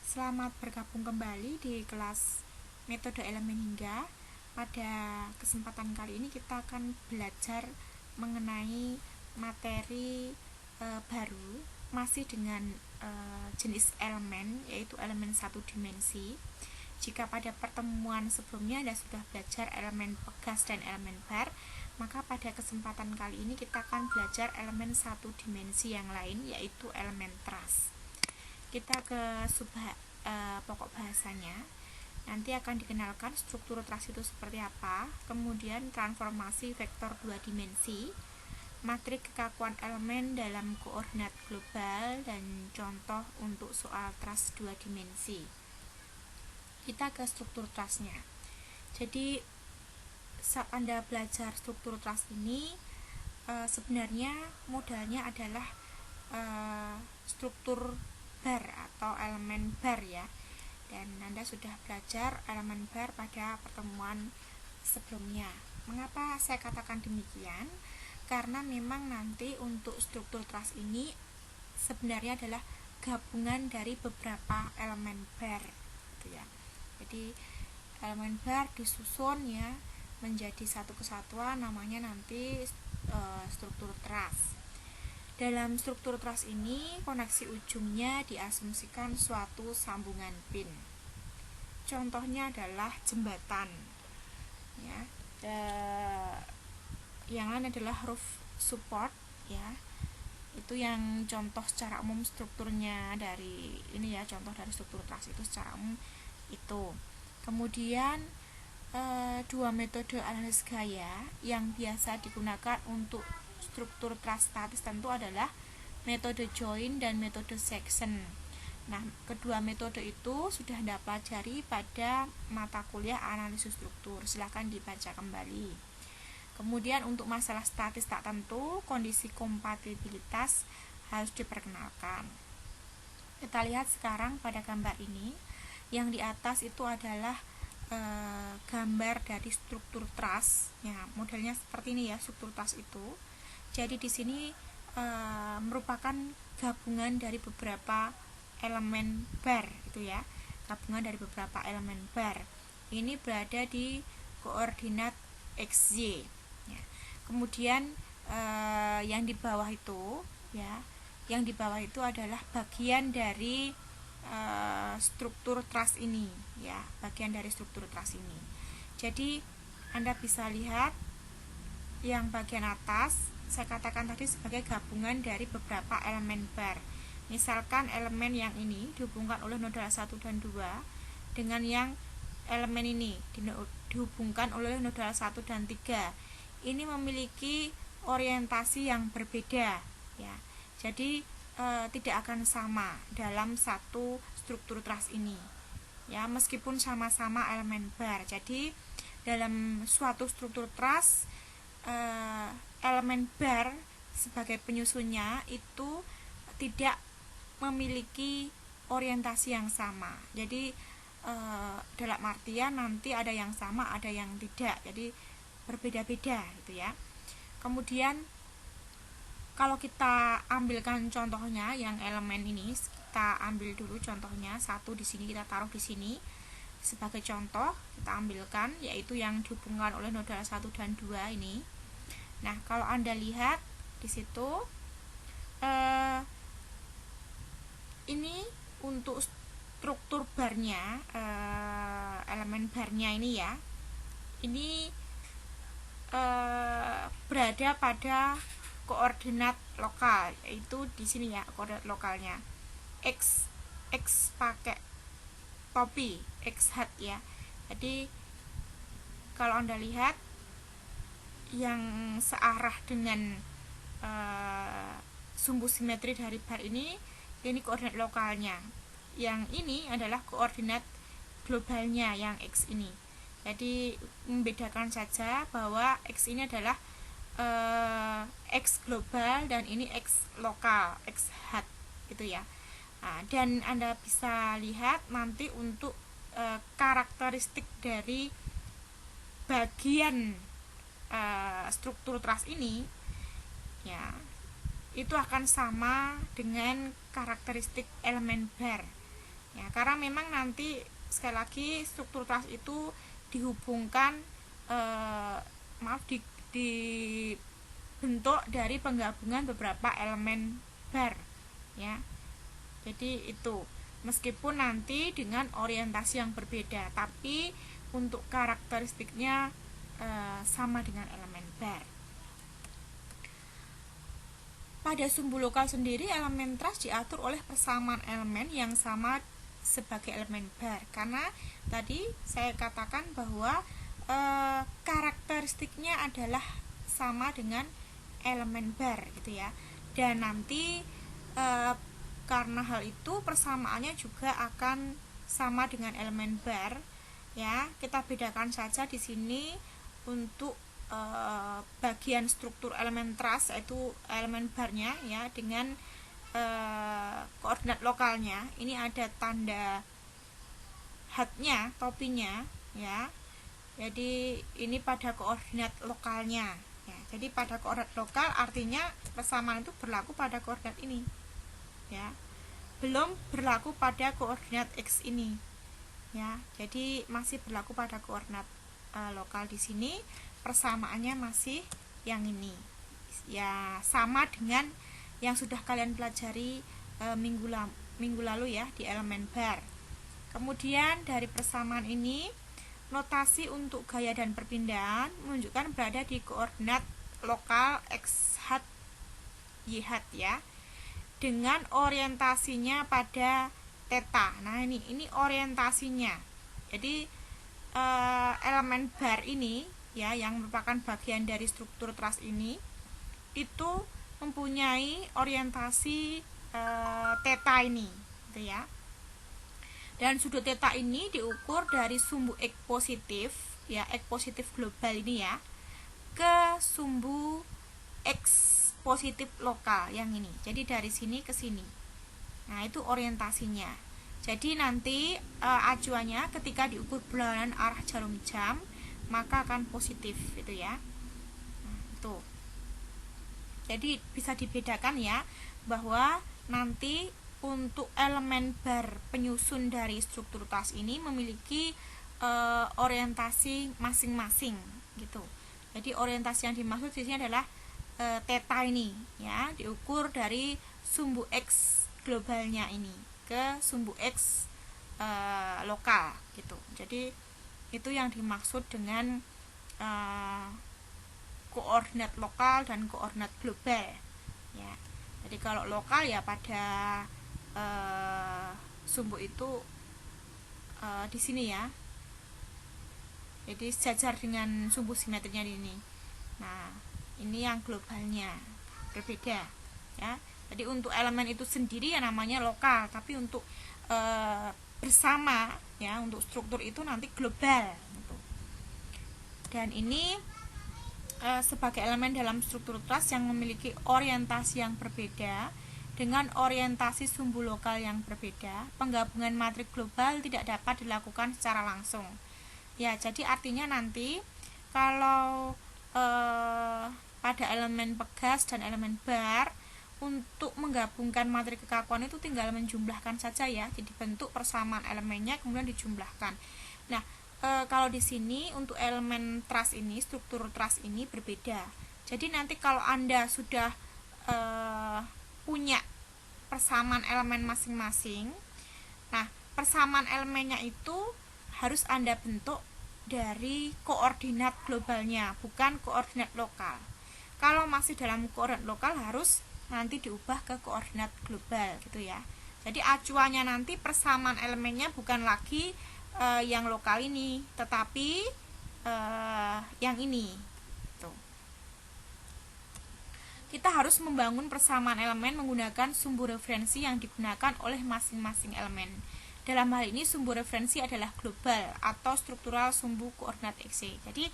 Selamat bergabung kembali di kelas metode elemen hingga. Pada kesempatan kali ini kita akan belajar mengenai materi baru, masih dengan jenis elemen, yaitu elemen satu dimensi. Jika pada pertemuan sebelumnya Anda sudah belajar elemen pegas dan elemen bar, maka pada kesempatan kali ini kita akan belajar elemen satu dimensi yang lain, yaitu elemen truss. Kita ke pokok bahasanya. Nanti akan dikenalkan struktur truss itu seperti apa, kemudian transformasi vektor dua dimensi, matrik kekakuan elemen dalam koordinat global, dan contoh untuk soal truss dua dimensi. Kita ke struktur trussnya. Jadi saat Anda belajar struktur truss ini, sebenarnya modalnya adalah struktur bar atau elemen bar ya, dan Anda sudah belajar elemen bar pada pertemuan sebelumnya. Mengapa saya katakan demikian? Karena memang nanti untuk struktur truss ini sebenarnya adalah gabungan dari beberapa elemen bar gitu ya. Jadi elemen bar disusun ya menjadi satu kesatuan, namanya nanti struktur truss. Dalam struktur truss ini, koneksi ujungnya diasumsikan suatu sambungan pin. Contohnya adalah jembatan. Ya, yang lain adalah roof support. Ya, itu yang contoh secara umum strukturnya dari ini ya, contoh dari struktur truss itu secara umum itu. Kemudian dua metode analisis gaya yang biasa digunakan untuk struktur truss statis tentu adalah metode join dan metode section. Nah, kedua metode itu sudah Anda pelajari pada mata kuliah analisis struktur. Silahkan dibaca kembali. Kemudian untuk masalah statis tak tentu, kondisi kompatibilitas harus diperkenalkan. Kita lihat sekarang pada gambar ini. Yang di atas itu adalah gambar dari struktur truss. Ya, modelnya seperti ini ya, struktur truss itu. Jadi di sini merupakan gabungan dari beberapa elemen bar gitu ya. Gabungan dari beberapa elemen bar. Ini berada di koordinat XY. Ya. Kemudian yang di bawah itu ya, yang di bawah itu adalah bagian dari struktur truss ini ya, bagian dari struktur truss ini. Jadi Anda bisa lihat yang bagian atas saya katakan tadi sebagai gabungan dari beberapa elemen bar. Misalkan elemen yang ini dihubungkan oleh nodal 1 dan 2 dengan yang elemen ini dihubungkan oleh nodal 1 dan 3. Ini memiliki orientasi yang berbeda ya. Jadi tidak akan sama dalam satu struktur truss ini. Ya, meskipun sama-sama elemen bar. Jadi dalam suatu struktur truss elemen bar sebagai penyusunnya itu tidak memiliki orientasi yang sama. Jadi dalam artian nanti ada yang sama, ada yang tidak. Jadi berbeda-beda gitu ya. Kemudian kalau kita ambilkan contohnya yang elemen ini, kita ambil dulu contohnya satu di sini, kita taruh di sini sebagai contoh, kita ambilkan yaitu yang dihubungkan oleh nodal 1 dan 2 ini. Nah, kalau Anda lihat di situ ini untuk struktur barnya, elemen barnya ini ya. Ini berada pada koordinat lokal, yaitu di sini ya, koordinat lokalnya. X pakai topi, X hat ya. Jadi kalau Anda lihat yang searah dengan sumbu simetri dari bar ini koordinat lokalnya. Yang ini adalah koordinat globalnya yang X ini. Jadi membedakan saja bahwa X ini adalah X global dan ini X lokal, X hat gitu ya. Nah, dan Anda bisa lihat nanti untuk karakteristik dari bagian struktur truss ini ya, itu akan sama dengan karakteristik elemen bar ya, karena memang nanti sekali lagi struktur trust itu dihubungkan dibentuk dari penggabungan beberapa elemen bar ya. Jadi itu meskipun nanti dengan orientasi yang berbeda, tapi untuk karakteristiknya sama dengan elemen bar. Pada sumbu lokal sendiri, elemen trust diatur oleh persamaan elemen yang sama sebagai elemen bar. Karena tadi saya katakan bahwa karakteristiknya adalah sama dengan elemen bar gitu ya. Dan nanti karena hal itu persamaannya juga akan sama dengan elemen bar ya. Kita bedakan saja di sini untuk bagian struktur elemen trust, yaitu elemen barnya ya, dengan koordinat lokalnya. Ini ada tanda hatnya, topinya ya. Jadi ini pada koordinat lokalnya ya. Jadi pada koordinat lokal artinya persamaan itu berlaku pada koordinat ini ya, belum berlaku pada koordinat x ini ya. Jadi masih berlaku pada koordinat lokal. Di sini persamaannya masih yang ini ya, sama dengan yang sudah kalian pelajari minggu lalu ya di elemen bar. Kemudian dari persamaan ini, notasi untuk gaya dan perpindahan menunjukkan berada di koordinat lokal x hat y hat ya, dengan orientasinya pada theta. Nah ini orientasinya. Jadi elemen bar ini ya, yang merupakan bagian dari struktur trust ini, itu mempunyai orientasi theta ini gitu ya. Dan sudut theta ini diukur dari sumbu x positif ya, x positif global ini ya, ke sumbu x positif lokal yang ini. Jadi dari sini ke sini. Nah, itu orientasinya. Jadi nanti acuannya ketika diukur berlawanan arah jarum jam, maka akan positif gitu ya. Nah, itu. Jadi bisa dibedakan ya, bahwa nanti untuk elemen bar penyusun dari struktur trust ini memiliki orientasi masing-masing gitu. Jadi orientasi yang dimaksud di sini adalah theta ini ya, diukur dari sumbu x globalnya ini ke sumbu x lokal gitu. Jadi itu yang dimaksud dengan koordinat lokal dan koordinat global ya. Jadi kalau lokal ya pada sumbu itu di sini ya, jadi sejajar dengan sumbu simetrinya ini. Nah ini yang globalnya berbeda ya. Jadi untuk elemen itu sendiri ya namanya lokal, tapi untuk bersama ya, untuk struktur itu nanti global gitu. Dan ini sebagai elemen dalam struktur trust yang memiliki orientasi yang berbeda dengan orientasi sumbu lokal yang berbeda, penggabungan matrik global tidak dapat dilakukan secara langsung ya. Jadi artinya nanti kalau pada elemen pegas dan elemen bar, untuk menggabungkan matrik kekakuan itu tinggal menjumlahkan saja ya. Jadi bentuk persamaan elemennya kemudian dijumlahkan. Nah kalau di sini untuk elemen trust ini, struktur trust ini berbeda. Jadi nanti kalau Anda sudah punya persamaan elemen masing-masing, nah persamaan elemennya itu harus Anda bentuk dari koordinat globalnya, bukan koordinat lokal. Kalau masih dalam koordinat lokal harus nanti diubah ke koordinat global gitu ya. Jadi acuannya nanti persamaan elemennya bukan lagi yang lokal ini, tetapi yang ini tuh. Kita harus membangun persamaan elemen menggunakan sumbu referensi yang digunakan oleh masing-masing elemen. Dalam hal ini sumbu referensi adalah global atau struktural sumbu koordinat XY. Jadi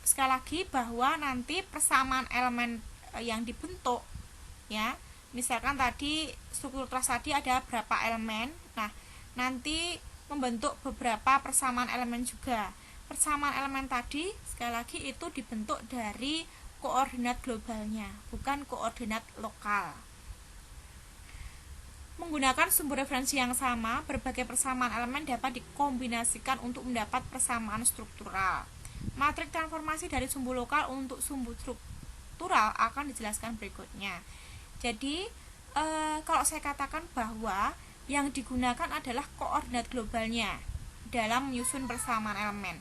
sekali lagi bahwa nanti persamaan elemen yang dibentuk ya, misalkan tadi struktur trust tadi ada berapa elemen, nah nanti membentuk beberapa persamaan elemen juga. Persamaan elemen tadi sekali lagi itu dibentuk dari koordinat globalnya, bukan koordinat lokal. Menggunakan sumber referensi yang sama, berbagai persamaan elemen dapat dikombinasikan untuk mendapat persamaan struktural. Matrik transformasi dari sumbu lokal untuk sumbu struktural akan dijelaskan berikutnya. Jadi, kalau saya katakan bahwa yang digunakan adalah koordinat globalnya dalam menyusun persamaan elemen,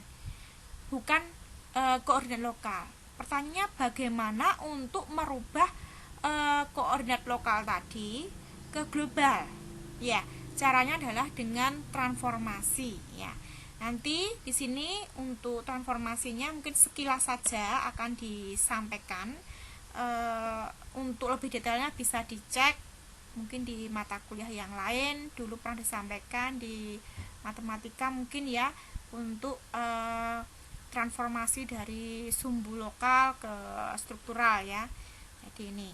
bukan koordinat lokal. Pertanyaannya bagaimana untuk merubah koordinat lokal tadi ke global? Ya, caranya adalah dengan transformasi ya. Nanti di sini untuk transformasinya mungkin sekilas saja akan disampaikan. Untuk lebih detailnya bisa dicek mungkin di mata kuliah yang lain, dulu pernah disampaikan di matematika mungkin ya, untuk transformasi dari sumbu lokal ke struktural ya. Jadi ini.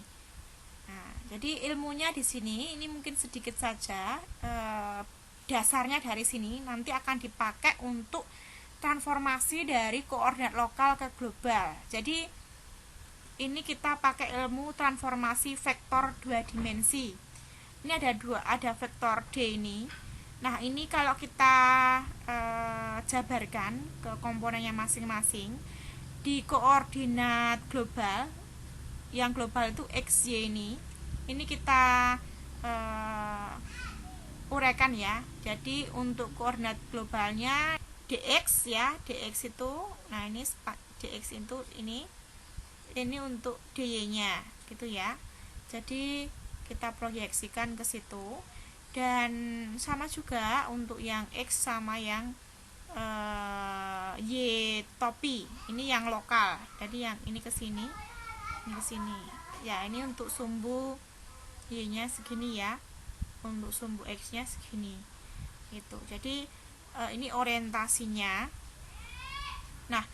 Nah, jadi ilmunya di sini ini mungkin sedikit saja, dasarnya dari sini nanti akan dipakai untuk transformasi dari koordinat lokal ke global. Jadi ini kita pakai ilmu transformasi vektor 2 dimensi. Ini ada vektor D ini. Nah, ini kalau kita jabarkan ke komponennya masing-masing di koordinat global, yang global itu x, y ini kita uraikan ya. Jadi untuk koordinat globalnya dx ya, dx itu, nah ini dx itu ini untuk dy-nya gitu ya. Jadi kita proyeksikan ke situ, dan sama juga untuk yang x sama yang y topi, ini yang lokal. Jadi yang ini ke sini, ini ke sini. Ya, ini untuk sumbu y-nya segini ya. Untuk sumbu x-nya segini. Gitu. Jadi ini orientasinya. Nah,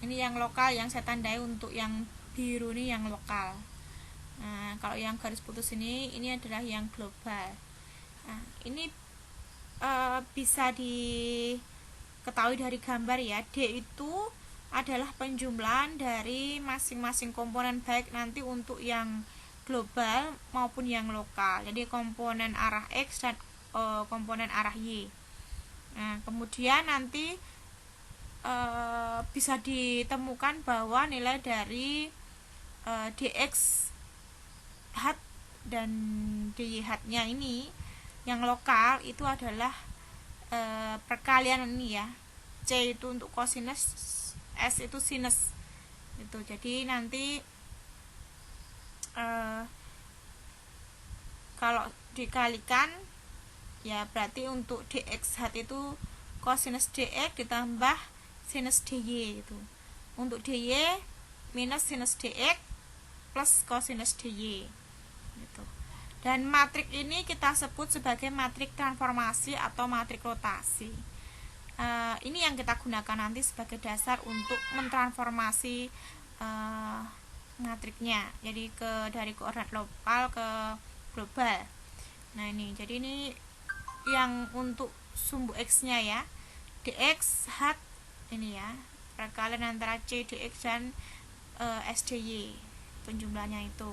ini yang lokal yang saya tandai untuk yang biru ini yang lokal. Nah, kalau yang garis putus ini adalah yang global. Nah, ini bisa diketahui dari gambar ya. D itu adalah penjumlahan dari masing-masing komponen, baik nanti untuk yang global maupun yang lokal. Jadi komponen arah X dan komponen arah Y. Nah, kemudian nanti bisa ditemukan bahwa nilai dari dx hat dan dy hat-nya ini yang lokal itu adalah perkalian ini ya. C itu untuk cosinus, S itu sinus. Itu. Jadi nanti kalau dikalikan ya berarti untuk dx hat itu cosinus dx ditambah sinus dy itu. Untuk dy minus sinus dx plus cosinus dy gitu. Dan matrik ini kita sebut sebagai matrik transformasi atau matrik rotasi. Ini yang kita gunakan nanti sebagai dasar untuk mentransformasi matriknya. Jadi dari koordinat lokal ke global. Nah, ini. Jadi ini yang untuk sumbu x-nya ya. Dx hat ini ya. Perkalian antara c dx dan sdy penjumlahannya itu.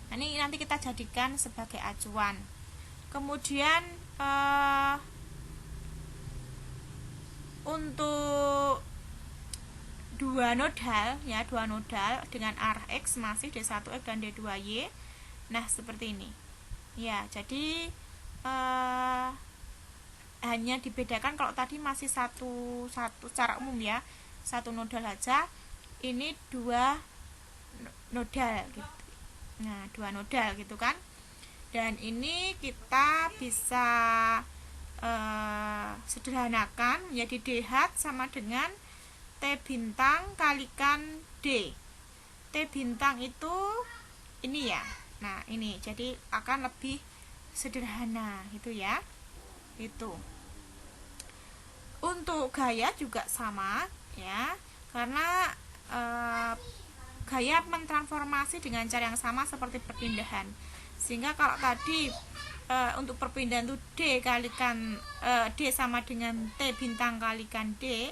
Nah, ini nanti kita jadikan sebagai acuan. Kemudian untuk dua nodal dengan arah X masih D1X dan D2Y. Nah, seperti ini. Ya, jadi hanya dibedakan kalau tadi masih satu secara umum ya. Satu nodal saja. Ini dua nodal gitu. Nah, dua nodal gitu kan. Dan ini kita bisa sederhanakan menjadi D hat sama dengan T bintang kalikan D. T bintang itu ini ya. Nah, ini jadi akan lebih sederhana gitu ya. Itu. Untuk gaya juga sama ya. Karena gaya mentransformasi dengan cara yang sama seperti perpindahan. Sehingga kalau tadi untuk perpindahan itu D kalikan D sama dengan T bintang kalikan D,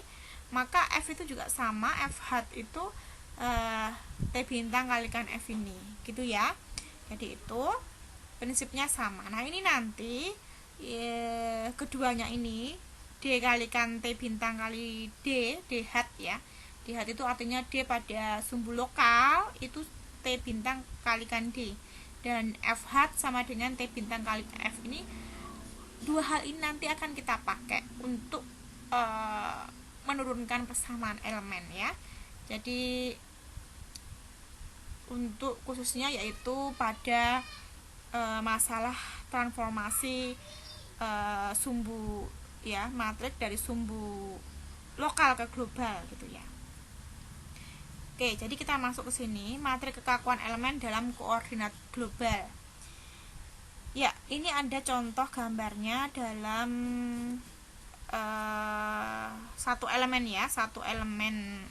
maka F itu juga sama, F hat itu T bintang kalikan F ini gitu ya. Jadi itu prinsipnya sama. Nah ini nanti keduanya ini D kalikan T bintang kali D, D hat ya. D hat itu artinya D pada sumbu lokal itu T bintang kalikan D, dan F hat sama dengan T bintang kali F. Ini dua hal ini nanti akan kita pakai untuk menurunkan persamaan elemen ya. Jadi untuk khususnya yaitu pada masalah transformasi sumbu ya, matriks dari sumbu lokal ke global gitu ya. Oke, jadi kita masuk ke sini, matriks kekakuan elemen dalam koordinat global. Ya, ini ada contoh gambarnya dalam satu elemen ya, satu elemen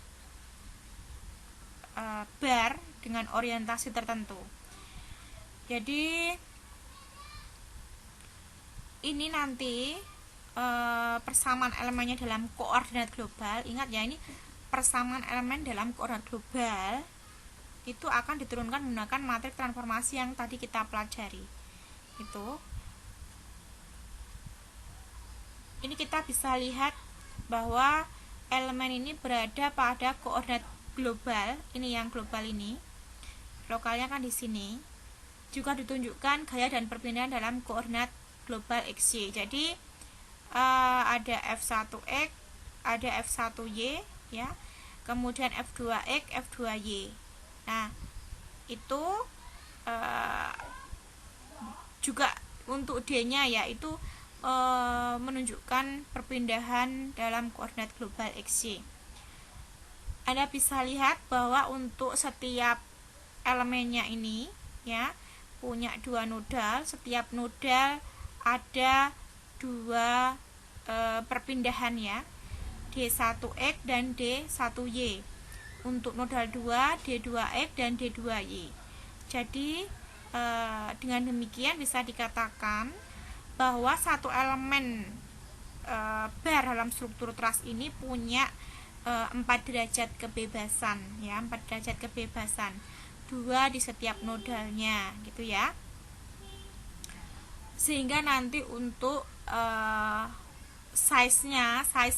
bar dengan orientasi tertentu. Jadi ini nanti persamaan elemennya dalam koordinat global. Ingat ya, ini persamaan elemen dalam koordinat global itu akan diturunkan menggunakan matriks transformasi yang tadi kita pelajari. Itu ini kita bisa lihat bahwa elemen ini berada pada koordinat global. Ini yang global ini, lokalnya kan di sini. Juga ditunjukkan gaya dan perpindahan dalam koordinat global XY. Jadi ada F1X, ada F1Y ya. Kemudian F2X, F2Y. Nah, itu juga untuk D-nya ya, itu menunjukkan perpindahan dalam koordinat global XY. Anda bisa lihat bahwa untuk setiap elemennya ini ya punya dua nodal. Setiap nodal ada dua perpindahan ya, D1X dan D1Y. Untuk nodal 2, D2X dan D2Y. Jadi dengan demikian bisa dikatakan bahwa satu elemen bar dalam struktur truss ini punya 4 derajat kebebasan ya, 4 derajat kebebasan, 2 di setiap nodalnya gitu ya. Sehingga nanti untuk size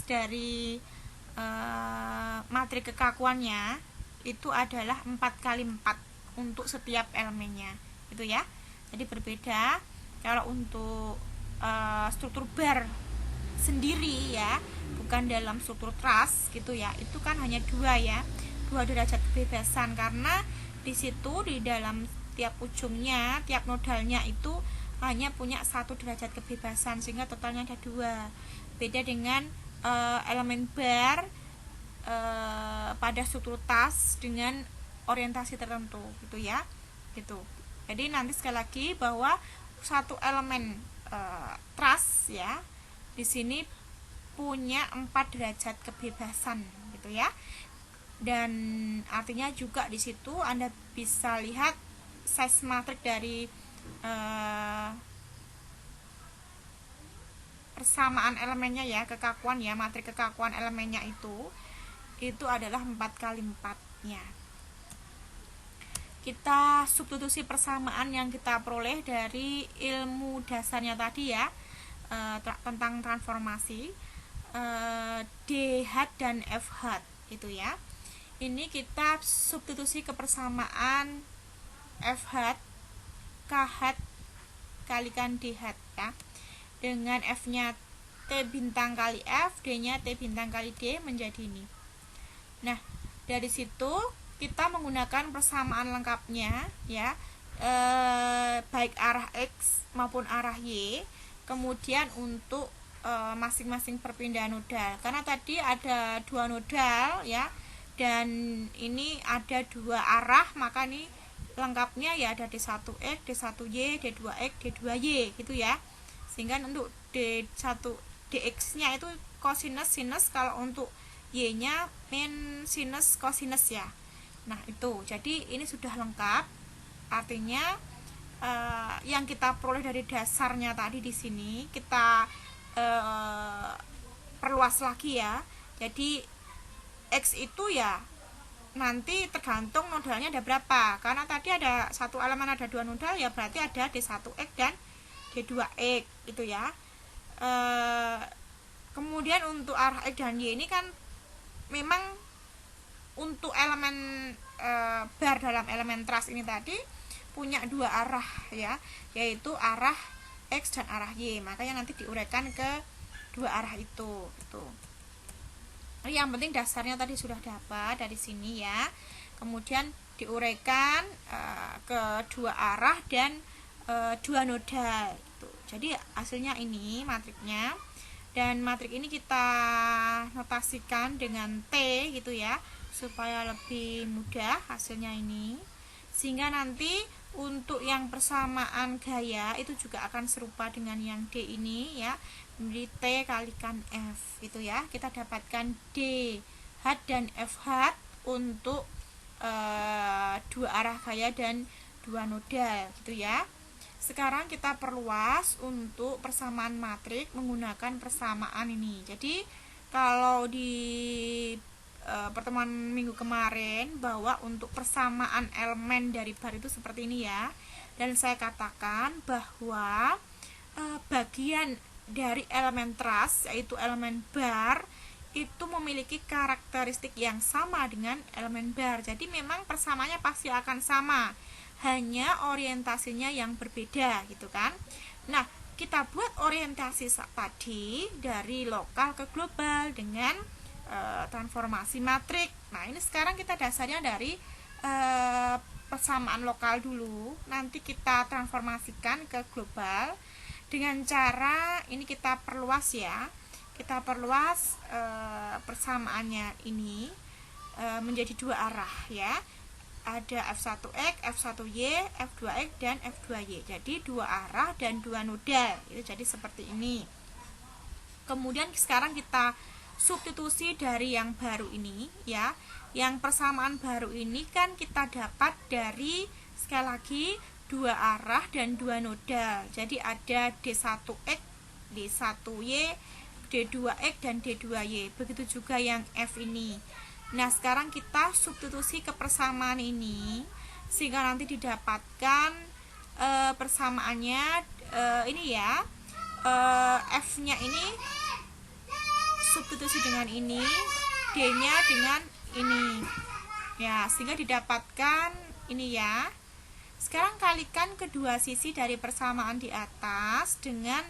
dari matriks kekakuannya itu adalah 4x4 untuk setiap elemennya gitu ya. Jadi berbeda kalau untuk struktur bar sendiri ya, bukan dalam struktur truss gitu ya, itu kan hanya 2 ya, 2 derajat kebebasan, karena di situ di dalam tiap ujungnya, tiap nodalnya itu hanya punya 1 derajat kebebasan, sehingga totalnya ada 2. Beda dengan elemen bar pada struktur truss dengan orientasi tertentu gitu ya, gitu. Jadi nanti sekali lagi bahwa satu elemen truss ya di sini punya 4 derajat kebebasan gitu ya. Dan artinya juga di situ Anda bisa lihat size matriks dari persamaan elemennya ya, kekakuan ya, matriks kekakuan elemennya itu adalah 4x4 nya. Kita substitusi persamaan yang kita peroleh dari ilmu dasarnya tadi ya, tentang transformasi D hat dan F hat itu ya. Ini kita substitusi ke persamaan F hat K hat kalikan D hat ya, dengan F nya T bintang kali F, D nya T bintang kali D menjadi ini. Nah, dari situ kita menggunakan persamaan lengkapnya ya, baik arah X maupun arah Y. Kemudian untuk masing-masing perpindahan nodal, karena tadi ada 2 nodal ya, dan ini ada 2 arah, maka ini lengkapnya ya ada D1X, D1Y, D2X, D2Y gitu ya. Sehingga untuk D1 DX nya itu cosinus sinus, kalau untuk Y nya min sinus cosinus ya. Nah itu, jadi ini sudah lengkap. Artinya yang kita peroleh dari dasarnya tadi di sini kita perluas lagi ya. Jadi X itu ya nanti tergantung nodalnya ada berapa. Karena tadi ada satu elemen ada 2 nodal, ya berarti ada D1X dan D2X itu ya. Kemudian untuk arah X dan Y ini kan memang untuk elemen bar dalam elemen trust ini tadi punya 2 arah ya, yaitu arah X dan arah Y. Makanya nanti diuraikan ke 2 arah itu. Yang penting dasarnya tadi sudah dapat dari sini ya. Kemudian diuraikan ke 2 arah dan 2 nodal gitu. Jadi hasilnya ini matriknya. Dan matrik ini kita notasikan dengan T gitu ya, supaya lebih mudah hasilnya ini. Sehingga nanti untuk yang persamaan gaya itu juga akan serupa dengan yang D ini ya. Menjadi T kalikan F gitu ya. Kita dapatkan D hat dan F hat untuk 2 arah gaya dan 2 nodal gitu ya. Sekarang kita perluas untuk persamaan matrik menggunakan persamaan ini. Jadi kalau di pertemuan minggu kemarin bahwa untuk persamaan elemen dari bar itu seperti ini ya. Dan saya katakan bahwa bagian dari elemen trust yaitu elemen bar itu memiliki karakteristik yang sama dengan elemen bar. Jadi memang persamaannya pasti akan sama, hanya orientasinya yang berbeda gitu kan. Nah, kita buat orientasi tadi dari lokal ke global dengan transformasi matrik. Nah, ini sekarang kita dasarnya dari persamaan lokal dulu, nanti kita transformasikan ke global dengan cara ini kita perluas ya. Kita perluas persamaannya ini menjadi 2 arah ya. Ada F1X, F1Y, F2X, dan F2Y. Jadi 2 arah dan 2 nodal. Itu jadi seperti ini. Kemudian sekarang kita substitusi dari yang baru ini ya. Yang persamaan baru ini kan kita dapat dari sekali lagi 2 arah dan 2 nodal. Jadi ada D1X, D1Y, D2X, dan D2Y. Begitu juga yang F ini. Nah, sekarang kita substitusi ke persamaan ini sehingga nanti didapatkan persamaannya ini ya. F-nya ini substitusi dengan ini, D-nya dengan ini. Ya, sehingga didapatkan ini ya. Sekarang kalikan kedua sisi dari persamaan di atas dengan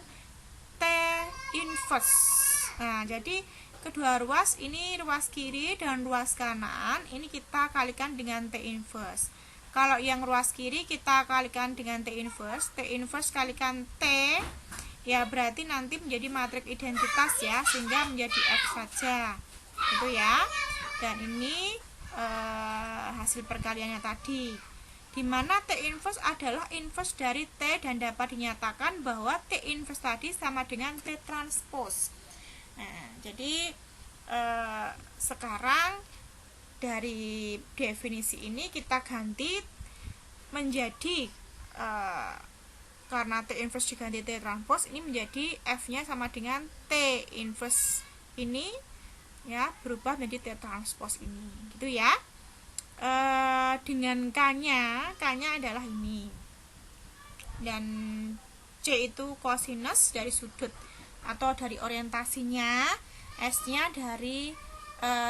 T inverse. Nah, jadi kedua ruas ini, ruas kiri dan ruas kanan, ini kita kalikan dengan T inverse. Kalau yang ruas kiri kita kalikan dengan T inverse kalikan T, ya berarti nanti menjadi matrik identitas ya, sehingga menjadi F saja. Itu ya. Dan ini hasil perkaliannya tadi. Dimana T inverse adalah inverse dari T dan dapat dinyatakan bahwa T inverse tadi sama dengan T transpose. Nah, jadi sekarang dari definisi ini kita ganti menjadi karena T inverse diganti T transpose, ini menjadi F-nya sama dengan T inverse ini ya, berubah menjadi T transpose ini gitu ya. Dengan K-nya adalah ini, dan C itu cosinus dari sudut atau dari orientasinya, S-nya dari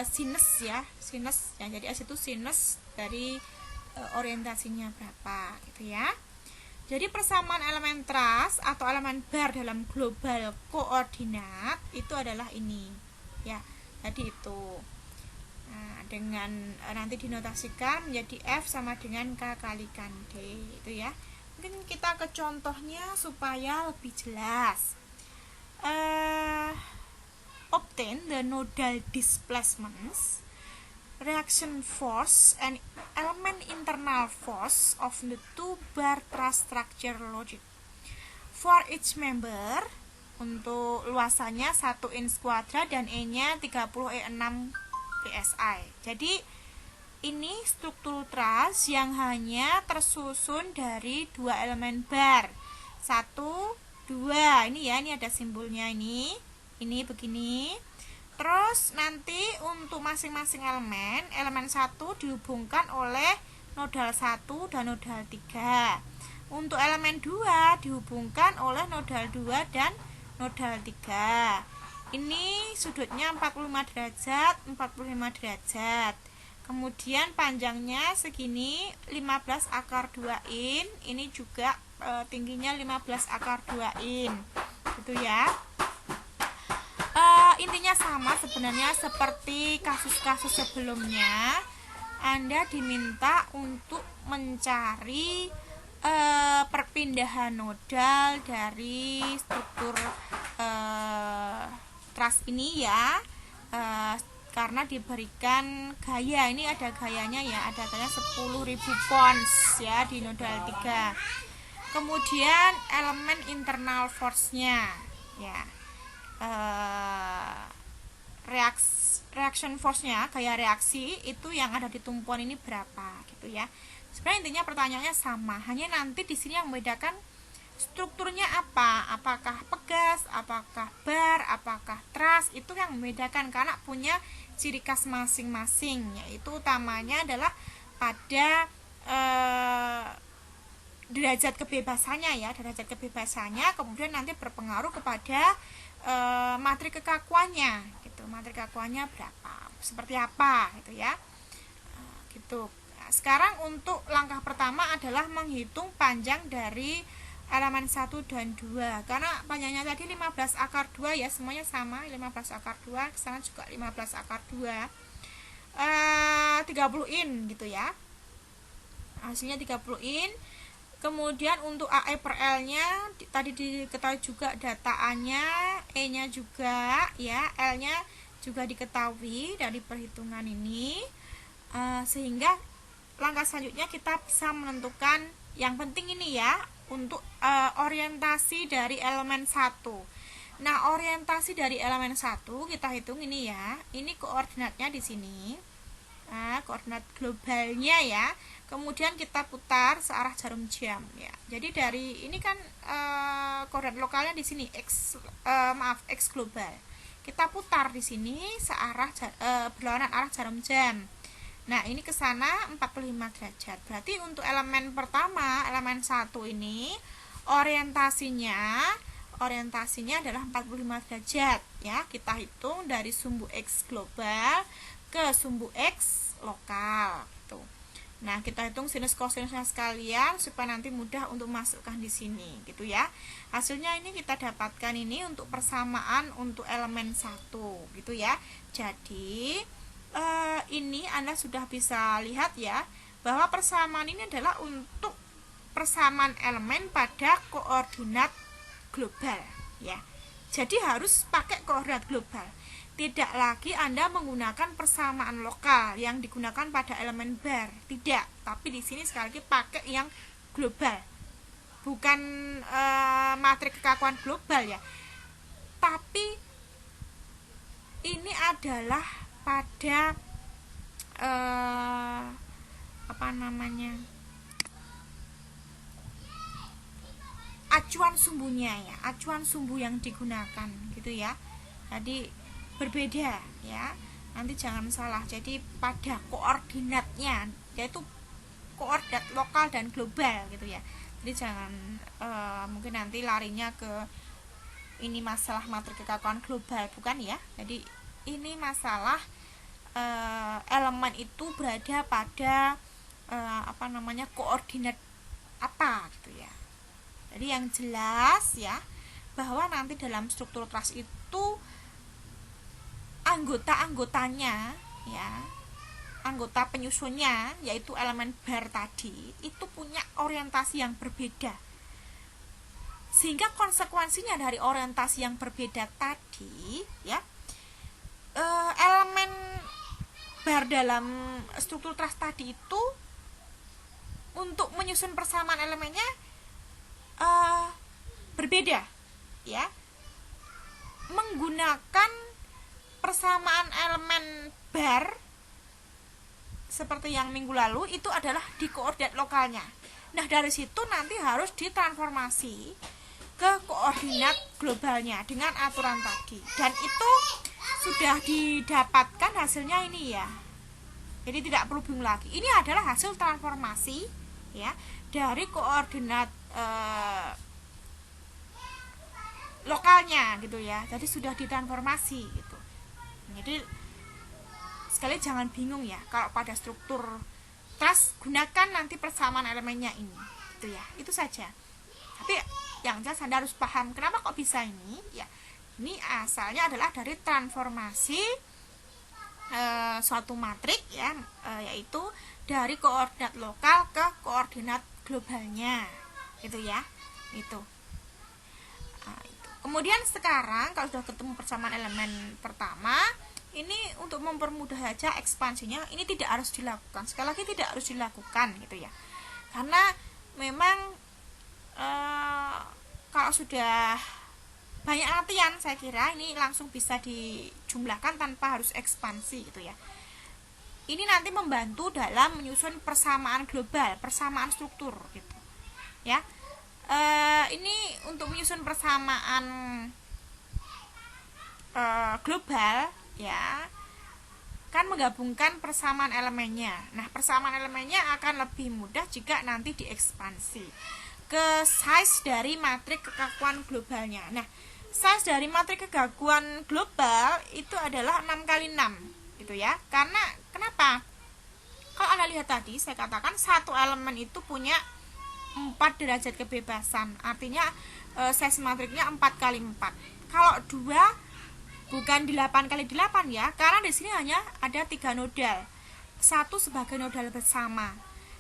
sinus ya, sinus ya. Jadi S itu sinus dari orientasinya berapa gitu ya. Jadi persamaan elemen trust atau elemen bar dalam global koordinat itu adalah ini ya. Jadi itu dengan nanti dinotasikan menjadi F sama dengan K kalikan D itu ya. Mungkin kita ke contohnya supaya lebih jelas. Obtain the nodal displacements, reaction force, and element internal force of the 2 bar truss structure logic. For each member, untuk luasannya 1 inch kuadrat dan E-nya 30 E6 PSI. Jadi ini struktur truss yang hanya tersusun dari 2 elemen bar. 1, 2. Ini ya, ini ada simbolnya ini begini. Terus nanti untuk masing-masing elemen 1 dihubungkan oleh nodal 1 dan nodal 3. Untuk elemen 2 dihubungkan oleh nodal 2 dan nodal 3. Ini sudutnya 45 derajat, 45 derajat. Kemudian panjangnya segini 15 akar 2 in. Ini juga tingginya 15 akar 2 in. Gitu ya. Intinya sama sebenarnya seperti kasus-kasus sebelumnya. Anda diminta untuk mencari perpindahan nodal dari struktur truss ini ya, karena diberikan gaya. Ini ada gayanya ya, ada gaya 10.000 pounds ya di nodal 3. Kemudian elemen internal force-nya ya, reaction force-nya, gaya reaksi itu yang ada di tumpuan ini berapa gitu ya. Sebenarnya intinya pertanyaannya sama, hanya nanti di sini yang membedakan strukturnya apa, apakah pegas, apakah bar, apakah truss, itu yang membedakan karena punya ciri khas masing-masing, yaitu utamanya adalah pada derajat kebebasannya ya, derajat kebebasannya, kemudian nanti berpengaruh kepada matrik kekakuannya gitu, matrik kekakuannya berapa, seperti apa gitu ya. Gitu. Nah, sekarang untuk langkah pertama adalah menghitung panjang dari elemen 1 dan 2, karena panjangnya tadi 15 akar 2 ya, semuanya sama 15 akar 2, kesana juga 15 akar 2, 30 in gitu ya, hasilnya 30 in. Kemudian untuk AE per L nya tadi diketahui juga data A nya, E nya juga ya, L nya juga diketahui dari perhitungan ini, sehingga langkah selanjutnya kita bisa menentukan yang penting ini ya, untuk orientasi dari elemen 1. Nah, orientasi dari elemen 1 kita hitung ini ya. Ini koordinatnya di sini. Nah, koordinat globalnya ya. Kemudian kita putar searah jarum jam ya. Jadi dari ini kan koordinat lokalnya di sini x global. Kita putar di sini searah berlawanan arah jarum jam. Nah, ini ke sana 45 derajat. Berarti untuk elemen pertama, elemen 1 ini orientasinya adalah 45 derajat ya. Kita hitung dari sumbu X global ke sumbu X lokal gitu. Nah, kita hitung sinus kosinusnya sekalian supaya nanti mudah untuk masukkan di sini gitu ya. Hasilnya ini kita dapatkan ini untuk persamaan untuk elemen 1 gitu ya. Jadi ini Anda sudah bisa lihat ya, bahwa persamaan ini adalah untuk persamaan elemen pada koordinat global ya. Jadi harus pakai koordinat global. Tidak lagi Anda menggunakan persamaan lokal yang digunakan pada elemen bar. Tidak, tapi di sini sekali lagi pakai yang global. Bukan matrik kekakuan global ya. Tapi ini adalah pada acuan sumbunya ya, acuan sumbu yang digunakan gitu ya. Jadi berbeda ya, nanti jangan salah. Jadi pada koordinatnya, yaitu koordinat lokal dan global gitu ya. Jadi jangan mungkin nanti larinya ke ini masalah matrik kekakuan global, bukan ya. Jadi ini masalah elemen itu berada pada koordinat apa gitu ya. Jadi yang jelas ya, bahwa nanti dalam struktur truss itu anggota-anggotanya ya, anggota penyusunnya yaitu elemen bar tadi itu punya orientasi yang berbeda, sehingga konsekuensinya dari orientasi yang berbeda tadi ya, elemen bar dalam struktur truss tadi itu untuk menyusun persamaan elemennya berbeda ya, menggunakan persamaan elemen bar seperti yang minggu lalu itu adalah di koordinat lokalnya. Nah, dari situ nanti harus ditransformasi ke koordinat globalnya dengan aturan tadi, dan itu sudah didapatkan hasilnya ini ya. Jadi tidak perlu bingung lagi. Ini adalah hasil transformasi ya dari koordinat lokalnya gitu ya. Jadi sudah ditransformasi gitu. Jadi sekali jangan bingung ya kalau pada struktur trust, gunakan nanti persamaan elemennya ini gitu ya. Itu saja. Tapi yang jelas Anda harus paham kenapa kok bisa ini ya. Ini asalnya adalah dari transformasi suatu matrik ya, yaitu dari koordinat lokal ke koordinat globalnya gitu ya. Itu. Kemudian sekarang kalau sudah ketemu persamaan elemen pertama, ini untuk mempermudah saja ekspansinya ini tidak harus dilakukan. Sekali lagi tidak harus dilakukan gitu ya. Karena memang kalau sudah banyak latihan saya kira ini langsung bisa dijumlahkan tanpa harus ekspansi gitu ya. Ini nanti membantu dalam menyusun persamaan global, persamaan struktur gitu ya. Ini untuk menyusun persamaan global ya, kan menggabungkan persamaan elemennya. Nah, persamaan elemennya akan lebih mudah jika nanti diekspansi ke size dari matrik kekakuan globalnya. Nah, size dari matrik kekakuan global itu adalah 6 kali 6 gitu ya. Karena kenapa? Kalau Anda lihat tadi saya katakan satu elemen itu punya 4 derajat kebebasan. Artinya size matriknya 4 kali 4. Kalau 2 bukan 8 kali 8 ya, karena di sini hanya ada 3 nodal. Satu sebagai nodal bersama.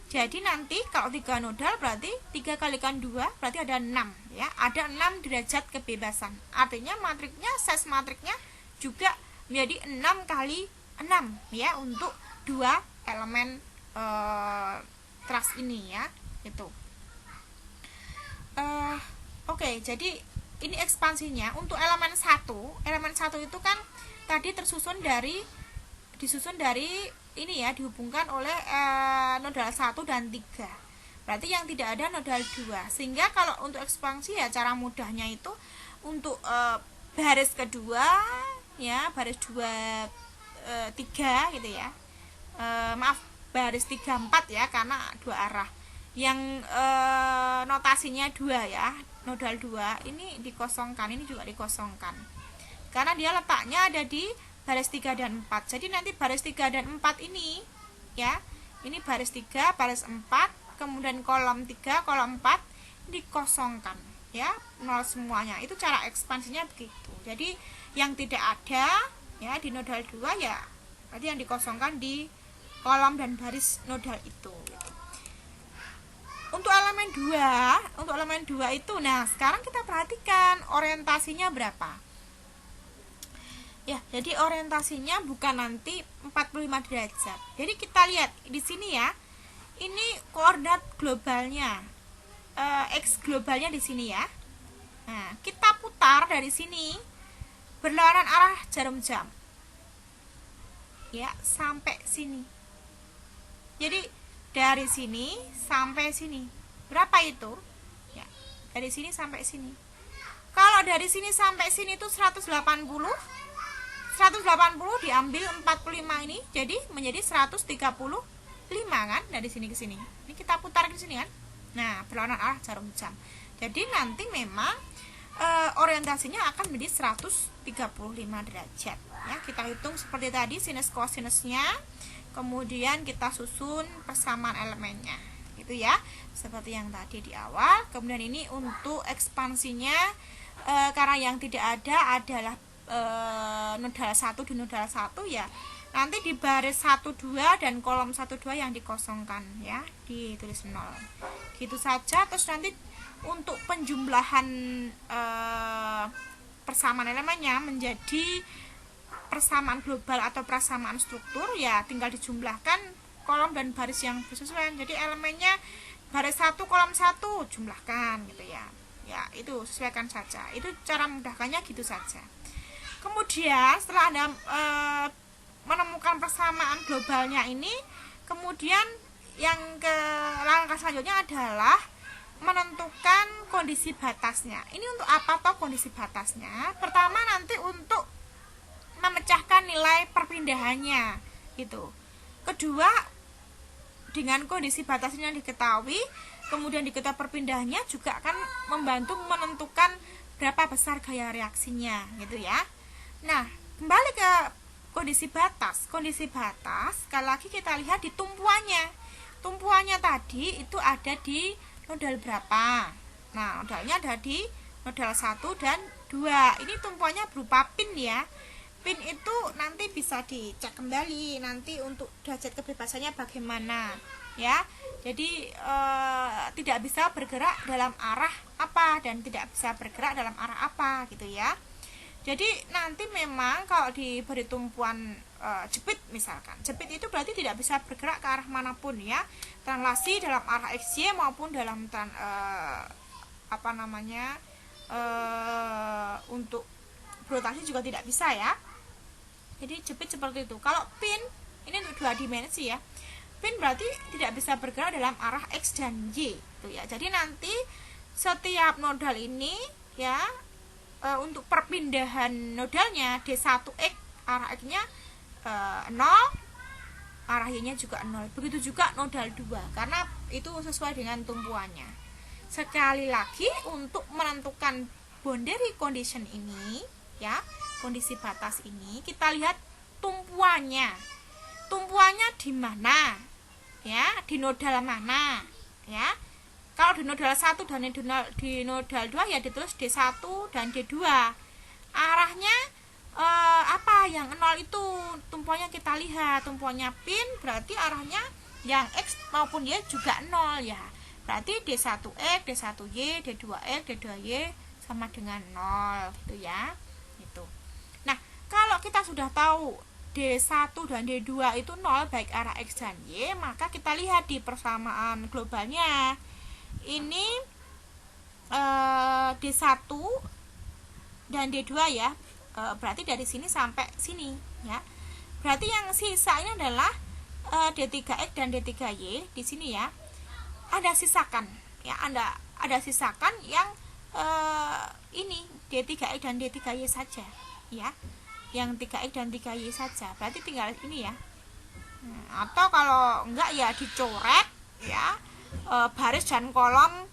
Jadi nanti kalau 3 nodal berarti 3 kalikan 2 berarti ada 6 ya. Ada 6 derajat kebebasan. Artinya matriknya, size matriknya juga menjadi 6 kali 6 ya untuk 2 elemen trust ini ya. Itu. Oke, jadi ini ekspansinya untuk elemen 1. Elemen 1 itu kan tadi disusun dari ini ya, dihubungkan oleh nodal 1 dan 3. Berarti yang tidak ada nodal 2. Sehingga kalau untuk ekspansi ya cara mudahnya itu untuk baris kedua ya, baris 2 3 gitu ya. Maaf, baris 3 4 ya, karena 2 arah. Yang notasinya 2 ya, nodal 2 ini dikosongkan, ini juga dikosongkan. Karena dia letaknya ada di baris 3 dan 4. Jadi nanti baris 3 dan 4 ini ya, ini baris 3, baris 4, kemudian kolom 3, kolom 4 dikosongkan ya, nol semuanya. Itu cara ekspansinya begitu. Jadi yang tidak ada ya di nodal 2 ya, berarti yang dikosongkan di kolom dan baris nodal itu gitu. Untuk elemen 2 itu, nah sekarang kita perhatikan orientasinya berapa. Ya, jadi orientasinya bukan nanti 45 derajat. Jadi kita lihat di sini ya. Ini koordinat globalnya. X globalnya di sini ya. Nah, kita putar dari sini berlawanan arah jarum jam. Ya, sampai sini. Jadi dari sini sampai sini. Berapa itu? Ya, dari sini sampai sini. Kalau dari sini sampai sini itu 180 diambil 45 ini jadi menjadi 135 kan, dari sini ke sini. Ini kita putar ke sini kan. Nah, berlawanan arah jarum jam. Jadi nanti memang orientasinya akan menjadi 135 derajat. Ya, kita hitung seperti tadi sinus kosinusnya. Kemudian kita susun persamaan elemennya. Gitu ya. Seperti yang tadi di awal. Kemudian ini untuk ekspansinya karena yang tidak ada adalah nodal 1 di nodal 1 ya, nanti di baris 1 2 dan kolom 1 2 yang dikosongkan ya, ditulis 0 gitu saja. Terus nanti untuk penjumlahan persamaan elemennya menjadi persamaan global atau persamaan struktur ya, tinggal dijumlahkan kolom dan baris yang bersesuaian. Jadi elemennya baris 1 kolom 1 jumlahkan gitu ya. Ya, itu sesuaikan saja. Itu cara mudahkannya gitu saja. Kemudian setelah Anda menemukan persamaan globalnya ini, kemudian yang ke langkah selanjutnya adalah menentukan kondisi batasnya. Ini untuk apa toh kondisi batasnya? Pertama nanti untuk memecahkan nilai perpindahannya gitu. Kedua, dengan kondisi batas ini yang diketahui, kemudian diketahui perpindahannya juga akan membantu menentukan berapa besar gaya reaksinya gitu ya. Nah, kembali ke kondisi batas. Kondisi batas, sekali lagi kita lihat di tumpuannya. Tumpuannya tadi itu ada di nodal berapa? Nah, nodalnya ada di nodal 1 dan 2. Ini tumpuannya berupa pin ya. Pin itu nanti bisa dicek kembali nanti untuk derajat kebebasannya bagaimana ya. Jadi tidak bisa bergerak dalam arah apa dan tidak bisa bergerak dalam arah apa gitu ya. Jadi nanti memang kalau diberi tumpuan jepit misalkan, jepit itu berarti tidak bisa bergerak ke arah manapun ya, translasi dalam arah XY maupun dalam untuk berotasi juga tidak bisa ya. Jadi jepit seperti itu. Kalau pin ini untuk 2 dimensi ya, pin berarti tidak bisa bergerak dalam arah X dan Y gitu ya. Jadi nanti setiap nodal ini ya, untuk perpindahan nodalnya D1X arah X-nya 0, arah Y-nya juga 0. Begitu juga nodal 2 karena itu sesuai dengan tumpuannya. Sekali lagi untuk menentukan boundary condition ini ya, kondisi batas ini kita lihat tumpuannya. Tumpuannya di mana? Ya, di nodal mana? Ya. Kalau di nodal 1 dan di nodal 2 ya ditulis D1 dan D2. Arahnya apa? Yang 0 itu tumpuannya kita lihat. Tumpuannya pin berarti arahnya yang X maupun Y juga 0 ya. Berarti D1X, D1Y, D2X, D2Y sama dengan 0 gitu ya. Gitu. Nah, kalau kita sudah tahu D1 dan D2 itu 0 baik arah X dan Y, maka kita lihat di persamaan globalnya. Ini D1 dan D2 ya, berarti dari sini sampai sini ya. Berarti yang sisa ini adalah D3X dan D3Y di sini ya. Ada sisakan ya, ada sisakan yang ini D3X dan D3Y saja ya. Yang 3X dan 3Y saja. Berarti tinggal ini ya. Atau kalau enggak ya dicoret ya, baris dan kolom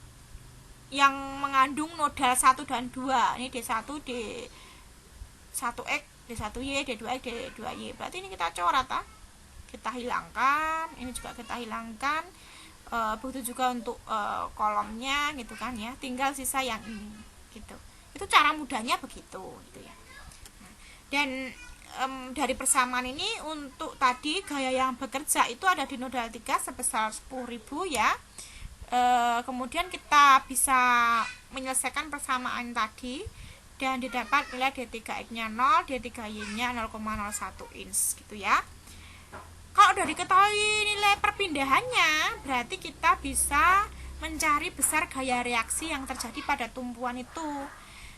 yang mengandung nodal 1 dan 2. Ini D1, D1X, D1Y, D2X, D2Y. Berarti ini kita coret ah. Kita hilangkan, ini juga kita hilangkan. Begitu juga untuk kolomnya gitu kan ya. Tinggal sisa yang ini gitu. Itu cara mudahnya begitu gitu ya. Dan dari persamaan ini untuk tadi gaya yang bekerja itu ada di nodal 3 sebesar 10.000 ya. Kemudian kita bisa menyelesaikan persamaan tadi dan didapat nilai D3X-nya 0, D3Y-nya 0,01 inch gitu ya. Kalau udah diketahui nilai perpindahannya, berarti kita bisa mencari besar gaya reaksi yang terjadi pada tumpuan itu.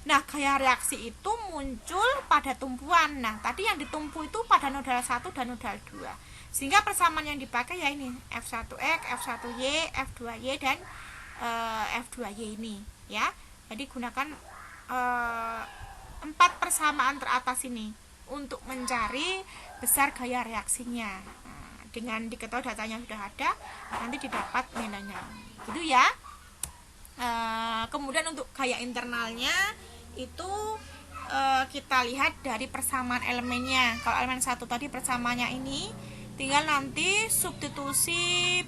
Nah, gaya reaksi itu muncul pada tumpuan. Nah, tadi yang ditumpu itu pada nodal 1 dan nodal 2. Sehingga persamaan yang dipakai ya ini, F1X, F1Y, F2Y, dan F2Y ini ya. Jadi gunakan 4 persamaan teratas ini untuk mencari besar gaya reaksinya. Nah, dengan diketahui datanya sudah ada, nanti didapat nilainya. Gitu ya. Kemudian untuk gaya internalnya itu kita lihat dari persamaan elemennya. Kalau elemen 1 tadi persamaannya ini, tinggal nanti substitusi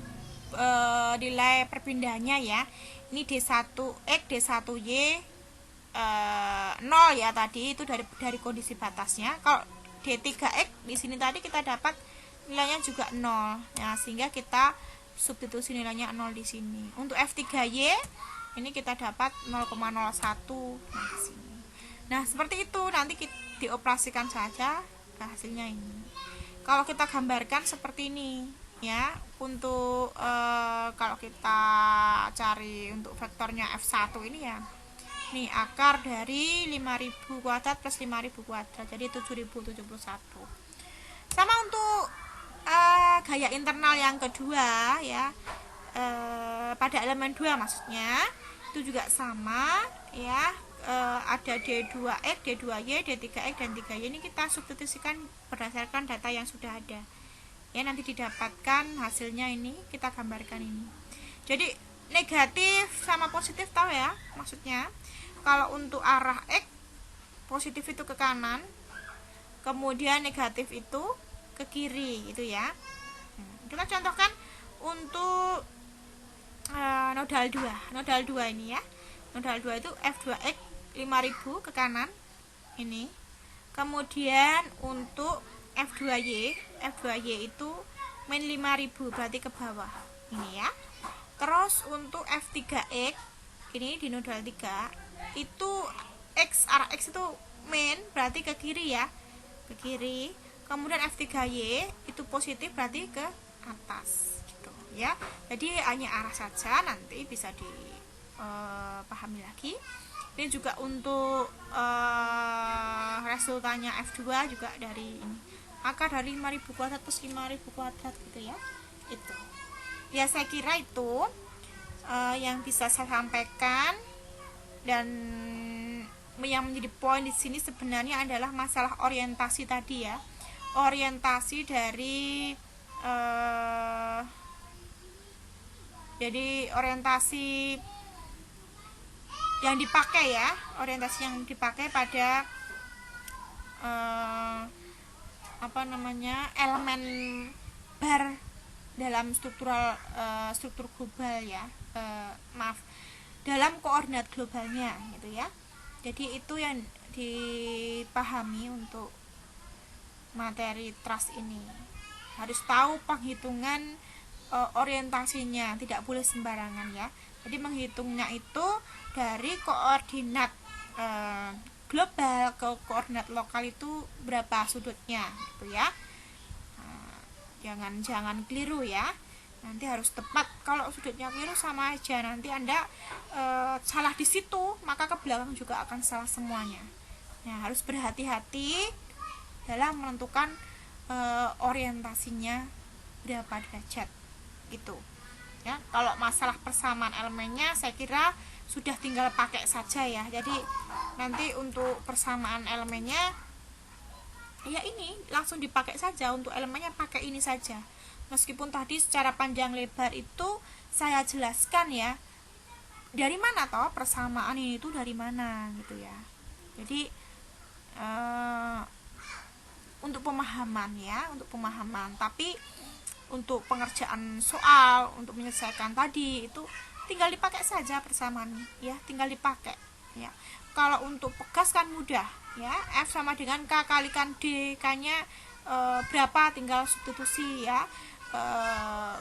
nilai perpindahannya ya. Ini D1X, D1Y 0 ya tadi, itu dari kondisi batasnya. Kalau D3X di sini tadi kita dapat nilainya juga 0 ya, sehingga kita substitusi nilainya 0 di sini. Untuk F3Y ini kita dapat 0,01 di sini. Nah, seperti itu nanti kita dioperasikan saja hasilnya ini. Kalau kita gambarkan seperti ini ya, untuk kalau kita cari untuk vektornya F1 ini ya. Nih, akar dari 5000 kuadrat plus 5000 kuadrat, jadi 7071. Sama untuk gaya internal yang kedua ya, pada elemen 2 maksudnya, itu juga sama ya. ada D2X, D2Y, D3X, dan 3Y. Ini kita substitusikan berdasarkan data yang sudah ada. Ya, nanti didapatkan hasilnya ini, kita gambarkan ini. Jadi negatif sama positif tahu ya maksudnya. Kalau untuk arah X, positif itu ke kanan, kemudian negatif itu ke kiri, gitu ya. Kita contohkan untuk nodal 2. Nodal 2 ini ya. Nodal 2 itu F2X 5000 ke kanan ini. Kemudian untuk F2Y itu min 5000 berarti ke bawah. Ini ya. Terus untuk F3X ini di nodal 3 itu arah X itu min berarti ke kiri ya. Ke kiri. Kemudian F3Y itu positif berarti ke atas gitu ya. Jadi hanya arah saja, nanti bisa dipahami lagi. Ini juga untuk resultanya F2 juga dari ini. Akar dari 5000 kuadrat plus 5000 kuadrat gitu ya. Itu. Ya saya kira itu yang bisa saya sampaikan, dan yang menjadi poin di sini sebenarnya adalah masalah orientasi tadi ya. Orientasi dari jadi orientasi yang dipakai ya, orientasi yang dipakai pada elemen bar dalam struktur global ya, dalam koordinat globalnya gitu ya. Jadi itu yang dipahami untuk materi trust ini. Harus tahu penghitungan orientasinya, tidak boleh sembarangan ya. Jadi menghitungnya itu dari koordinat global ke koordinat lokal itu berapa sudutnya gitu ya. Jangan keliru ya. Nanti harus tepat. Kalau sudutnya keliru sama aja, nanti Anda salah di situ, maka ke belakang juga akan salah semuanya. Nah, harus berhati-hati dalam menentukan orientasinya berapa derajat gitu ya. Kalau masalah persamaan elemennya saya kira sudah tinggal pakai saja ya. Jadi nanti untuk persamaan elemennya ya ini langsung dipakai saja, untuk elemennya pakai ini saja. Meskipun tadi secara panjang lebar itu saya jelaskan ya, dari mana toh persamaan ini itu dari mana gitu ya. Jadi untuk pemahaman ya, untuk pemahaman. Tapi untuk pengerjaan soal, untuk menyelesaikan tadi itu tinggal dipakai saja persamaan ya, tinggal dipakai ya. Kalau untuk pegas kan mudah ya, F sama dengan K kalikan D, K-nya berapa tinggal substitusi ya.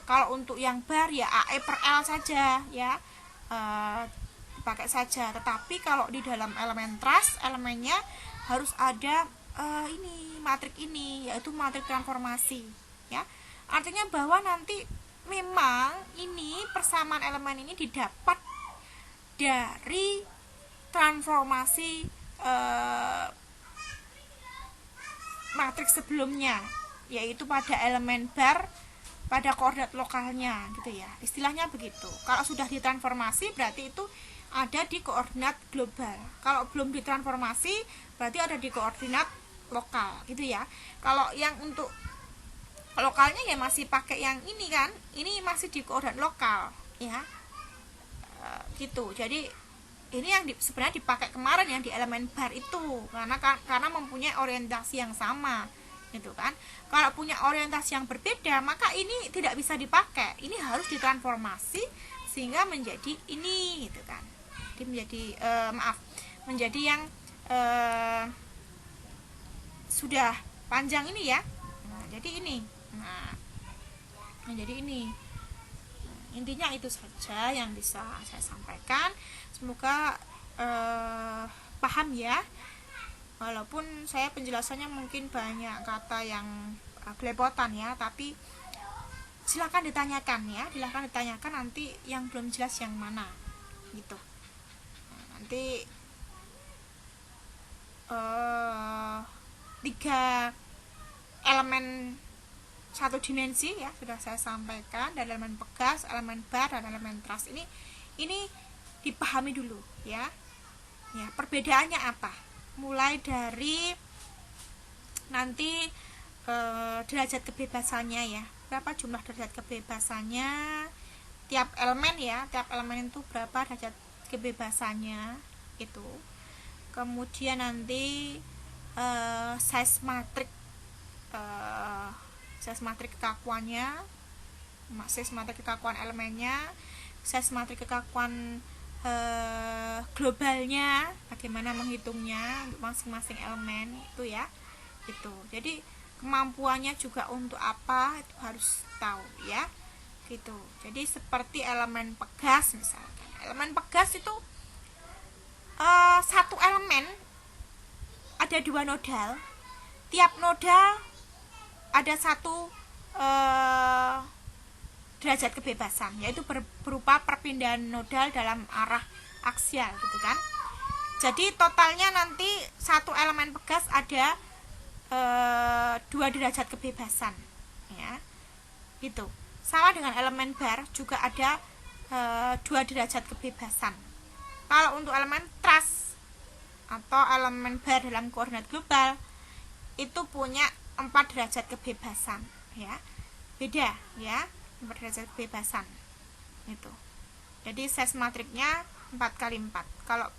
Kalau untuk yang bar ya AE per L saja ya, dipakai saja. Tetapi kalau di dalam elemen trust, elemennya harus ada ini matrik ini, yaitu matrik transformasi ya. Artinya bahwa nanti memang ini persamaan elemen ini didapat dari transformasi matriks sebelumnya, yaitu pada elemen bar pada koordinat lokalnya gitu ya. Istilahnya begitu. Kalau sudah ditransformasi berarti itu ada di koordinat global. Kalau belum ditransformasi berarti ada di koordinat lokal gitu ya. Kalau yang untuk lokalnya ya masih pakai yang ini kan, ini masih di koordinat lokal ya, gitu. Jadi ini yang sebenarnya dipakai kemarin yang di elemen bar itu, karena mempunyai orientasi yang sama gitu kan. Kalau punya orientasi yang berbeda maka ini tidak bisa dipakai, ini harus ditransformasi sehingga menjadi ini gitu kan. Jadi menjadi menjadi yang sudah panjang ini ya. Jadi ini jadi ini intinya itu saja yang bisa saya sampaikan. Semoga paham ya, walaupun saya penjelasannya mungkin banyak kata yang belepotan ya, tapi silakan ditanyakan ya, silakan ditanyakan nanti yang belum jelas yang mana gitu. Nanti 3 elemen satu dimensi ya sudah saya sampaikan, dan elemen pegas, elemen bar, dan elemen truss ini dipahami dulu ya. Ya, perbedaannya apa? Mulai dari nanti derajat kebebasannya ya. Berapa jumlah derajat kebebasannya tiap elemen ya. Tiap elemen itu berapa derajat kebebasannya itu. Kemudian nanti size matrix kekakuannya, size matrix kekakuan elemennya, size matrix kekakuan globalnya, bagaimana menghitungnya untuk masing-masing elemen itu ya. Itu. Jadi kemampuannya juga untuk apa itu harus tahu ya. Gitu. Jadi seperti elemen pegas misalkan. Elemen pegas itu satu elemen ada 2 nodal. Tiap nodal ada satu derajat kebebasan, yaitu berupa perpindahan nodal dalam arah aksial gitu kan. Jadi totalnya nanti satu elemen pegas ada 2 derajat kebebasan ya. Itu. Sama dengan elemen bar juga ada 2 derajat kebebasan. Kalau untuk elemen truss atau elemen bar dalam koordinat global itu punya 4 derajat kebebasan ya. Beda ya, 4 derajat kebebasan. Itu. Jadi size matriknya 4x4. Kalau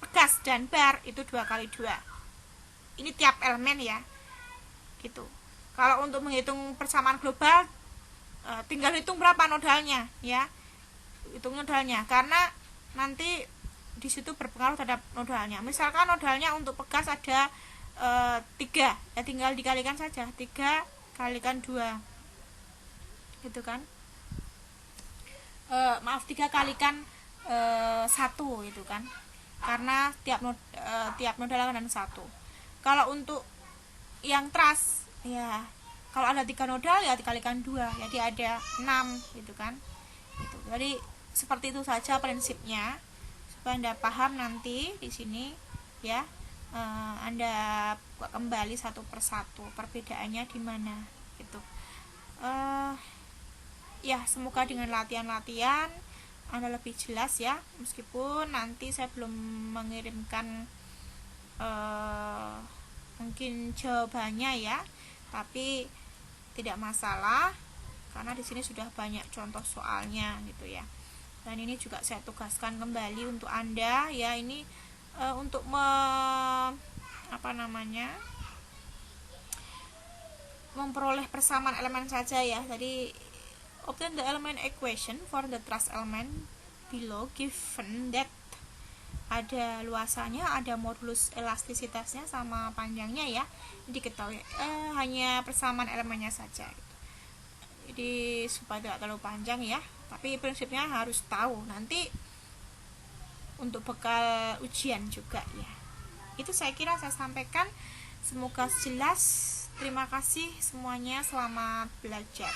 pegas dan bar itu 2x2. Ini tiap elemen ya. Gitu. Kalau untuk menghitung persamaan global tinggal hitung berapa nodalnya ya. Hitung nodalnya karena nanti di situ berpengaruh terhadap nodalnya. Misalkan nodalnya untuk pegas ada 3, ya tinggal dikalikan saja, 3 kalikan 2 gitu kan. 3 kalikan 1 gitu kan, karena tiap nodal akan ada 1. Kalau untuk yang truss ya, kalau ada 3 nodal ya dikalikan 2, jadi ada 6 gitu kan. Gitu. Jadi seperti itu saja prinsipnya supaya Anda paham nanti di sini ya. Anda buka kembali satu persatu perbedaannya di mana gitu. Ya semoga dengan latihan-latihan Anda lebih jelas ya, meskipun nanti saya belum mengirimkan mungkin jawabannya ya, tapi tidak masalah karena di sini sudah banyak contoh soalnya gitu ya. Dan ini juga saya tugaskan kembali untuk Anda ya, ini untuk memperoleh persamaan elemen saja ya. Jadi obtain the element equation for the truss element below given that ada luasannya, ada modulus elastisitasnya sama panjangnya ya. Diketahui hanya persamaan elemennya saja gitu. Jadi supaya tidak terlalu panjang ya, tapi prinsipnya harus tahu nanti untuk bekal ujian juga ya. Itu saya kira saya sampaikan, semoga jelas. Terima kasih semuanya, selamat belajar.